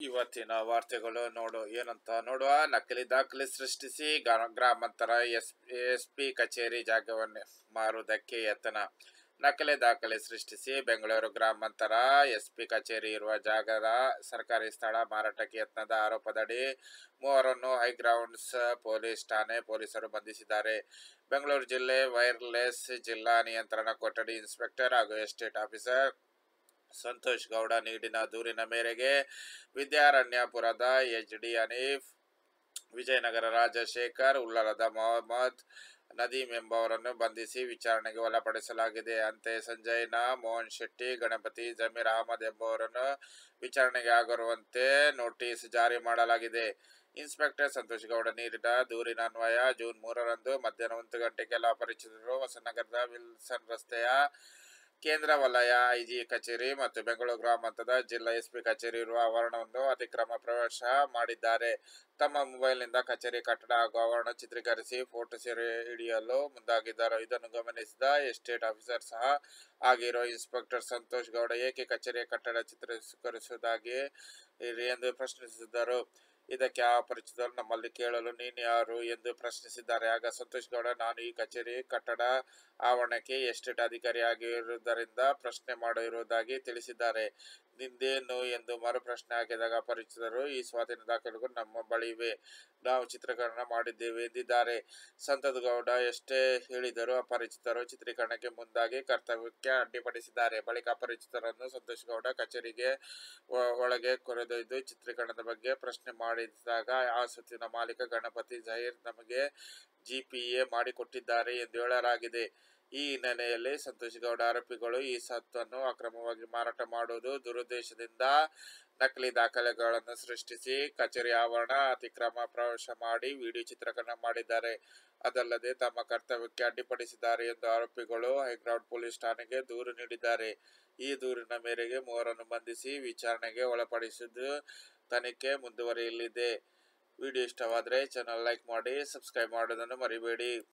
ಇವತ್ತಿನ ವಾರ್ತೆಗಳು ಏನಂತ ನೋಡುವ. ನಕಲಿ ದಾಖಲೆ ಸೃಷ್ಟಿಸಿ ಗ್ರಾಮಾಂತರ ಎಸ್ಪಿ ಕಚೇರಿ ಜಾಗವನ್ನು ಮಾರುವುದಕ್ಕೆ ಯತ್ನ. ನಕಲಿ ದಾಖಲೆ ಸೃಷ್ಟಿಸಿ ಬೆಂಗಳೂರು ಗ್ರಾಮಾಂತರ ಎಸ್ಪಿ ಕಚೇರಿ ಇರುವ ಜಾಗದ ಸರ್ಕಾರಿ ಸ್ಥಳ ಮಾರಾಟಕ್ಕೆ ಯತ್ನದ ಆರೋಪದಡಿ ಮೂವರನ್ನು ಹೈಗ್ರೌಂಡ್ಸ್ ಪೊಲೀಸ್ ಠಾಣೆ ಪೊಲೀಸರು ಬಂಧಿಸಿದ್ದಾರೆ. ಬೆಂಗಳೂರು ಜಿಲ್ಲೆ ವೈರ್ಲೆಸ್ ಜಿಲ್ಲಾ ನಿಯಂತ್ರಣ ಕೊಠಡಿ ಇನ್ಸ್ಪೆಕ್ಟರ್ ಹಾಗೂ ಎಸ್ಟೇಟ್ ಆಫೀಸರ್ ಸಂತೋಷ್ ಗೌಡ ನೀಡಿದ ದೂರಿನ ಮೇರೆಗೆ ವಿದ್ಯಾರಣ್ಯಪುರದ ಎಚ್.ಡಿ. ಹನೀಫ್, ವಿಜಯನಗರ ರಾಜಶೇಖರ್, ಉಳ್ಳಾಲದ ಮೊಹಮ್ಮದ್ ನದೀಂ ಎಂಬುವರನ್ನು ಬಂಧಿಸಿ ವಿಚಾರಣೆಗೆ ಒಳಪಡಿಸಲಾಗಿದೆ. ಅಂತೆಯೇ ಸಂಜಯ್ನ, ಮೋಹನ್ ಶೆಟ್ಟಿ, ಗಣಪತಿ, ಜಮೀರ್ ಅಹಮದ್ ಎಂಬುವರನ್ನು ವಿಚಾರಣೆಗೆ ಹಾಜರಾಗುವಂತೆ ನೋಟಿಸ್ ಜಾರಿ ಮಾಡಲಾಗಿದೆ. ಇನ್ಸ್ಪೆಕ್ಟರ್ ಸಂತೋಷ್ ಗೌಡ ನೀಡಿದ ದೂರಿನ ಅನ್ವಯ ಜೂನ್ 3ರಂದು ಮಧ್ಯಾಹ್ನ 1 ಗಂಟೆಗೆ ಅಪರಿಚಿತರು ಹೊಸನಗರದ ವಿಲ್ಸನ್ ರಸ್ತೆಯ ಕೇಂದ್ರ ವಲಯ ಐಜಿ ಕಚೇರಿ ಮತ್ತು ಬೆಂಗಳೂರು ಗ್ರಾಮಾಂತರ ಜಿಲ್ಲಾ ಎಸ್ಪಿ ಕಚೇರಿ ಇರುವ ಆವರಣವನ್ನು ಅತಿಕ್ರಮ ಪ್ರವೇಶ ಮಾಡಿದ್ದಾರೆ. ತಮ್ಮ ಮೊಬೈಲ್ನಿಂದ ಕಚೇರಿ ಕಟ್ಟಡ ಹಾಗೂ ಆವರಣ ಚಿತ್ರೀಕರಿಸಿ ಫೋಟೋ ಸೆರೆ ಹಿಡಿಯಲು ಮುಂದಾಗಿದ್ದರು. ಇದನ್ನು ಗಮನಿಸಿದ ಎಸ್ಟೇಟ್ ಆಫೀಸರ್ ಸಹ ಆಗಿರುವ ಇನ್ಸ್ಪೆಕ್ಟರ್ ಸಂತೋಷ್ ಗೌಡ ಏಕೆ ಕಚೇರಿಯ ಕಟ್ಟಡ ಚಿತ್ರೀಕರಿಸುವುದಾಗಿ ಎಂದು ಪ್ರಶ್ನಿಸಿದರು. ಇದಕ್ಕೆ ಆ ಅಪರಿಚಿತರು ನಮ್ಮಲ್ಲಿ ಕೇಳಲು ನೀನು ಯಾರು ಎಂದು ಪ್ರಶ್ನಿಸಿದ್ದಾರೆ. ಆಗ ಸಂತೋಷ್ ಗೌಡ, ನಾನು ಈ ಕಚೇರಿ ಕಟ್ಟಡ ಆವರಣಕ್ಕೆ ಎಸ್ಟೇಟ್ ಅಧಿಕಾರಿಯಾಗಿರುವುದರಿಂದ ಪ್ರಶ್ನೆ ಮಾಡಿರುವುದಾಗಿ ತಿಳಿಸಿದ್ದಾರೆ. ನಿಂದೇನು ಎಂದು ಮರು ಪ್ರಶ್ನೆ ಹಾಕಿದಾಗ ಅಪರಿಚಿತರು, ಈ ಸ್ವಾಧೀನ ದಾಖಲೆಗಳು ನಮ್ಮ ಬಳಿ ಇವೆ, ನಾವು ಚಿತ್ರೀಕರಣ ಮಾಡಿದ್ದೇವೆ ಎಂದಿದ್ದಾರೆ. ಸಂತೋಷ್ ಗೌಡ ಎಷ್ಟೇ ಹೇಳಿದರೂ ಅಪರಿಚಿತರು ಚಿತ್ರೀಕರಣಕ್ಕೆ ಮುಂದಾಗಿ ಕರ್ತವ್ಯಕ್ಕೆ ಅಡ್ಡಿಪಡಿಸಿದ್ದಾರೆ. ಬಳಿಕ ಅಪರಿಚಿತರನ್ನು ಸಂತೋಷ್ ಗೌಡ ಕಚೇರಿಗೆ ಒಳಗೆ ಕರೆದೊಯ್ದು ಚಿತ್ರೀಕರಣದ ಬಗ್ಗೆ ಪ್ರಶ್ನೆ ಮಾಡಿದಾಗ ಆ ಸ್ವತ್ತಿನ ಮಾಲೀಕ ಗಣಪತಿ ಜಹೀರ್ ನಮಗೆ ಜಿಪಿಎ ಮಾಡಿಕೊಟ್ಟಿದ್ದಾರೆ ಎಂದು ಹೇಳಲಾಗಿದೆ. ಈ ಹಿನ್ನೆಲೆಯಲ್ಲಿ ಸಂತೋಷ್ ಗೌಡ ಆರೋಪಿಗಳು ಈ ಸ್ವತ್ತನ್ನು ಅಕ್ರಮವಾಗಿ ಮಾರಾಟ ಮಾಡುವುದು ದುರುದ್ದೇಶದಿಂದ ನಕಲಿ ದಾಖಲೆಗಳನ್ನು ಸೃಷ್ಟಿಸಿ ಕಚೇರಿ ಆವರಣ ಅತಿಕ್ರಮ ಪ್ರವೇಶ ಮಾಡಿ ವಿಡಿಯೋ ಚಿತ್ರೀಕರಣ ಮಾಡಿದ್ದಾರೆ. ಅದಲ್ಲದೆ ತಮ್ಮ ಕರ್ತವ್ಯಕ್ಕೆ ಅಡ್ಡಿಪಡಿಸಿದ್ದಾರೆ ಎಂದು ಆರೋಪಿಗಳು ಹೈಗ್ರೌಂಡ್ ಪೊಲೀಸ್ ಠಾಣೆಗೆ ದೂರು ನೀಡಿದ್ದಾರೆ. ಈ ದೂರಿನ ಮೇರೆಗೆ ಮೂವರನ್ನು ಬಂಧಿಸಿ ವಿಚಾರಣೆಗೆ ಒಳಪಡಿಸಿದ್ದು ತನಿಖೆ ಮುಂದುವರಿಯಲಿದೆ. ವಿಡಿಯೋ ಇಷ್ಟವಾದರೆ ಚಾನೆಲ್ ಲೈಕ್ ಮಾಡಿ, ಸಬ್ಸ್ಕ್ರೈಬ್ ಮಾಡುವುದನ್ನು ಮರಿಬೇಡಿ.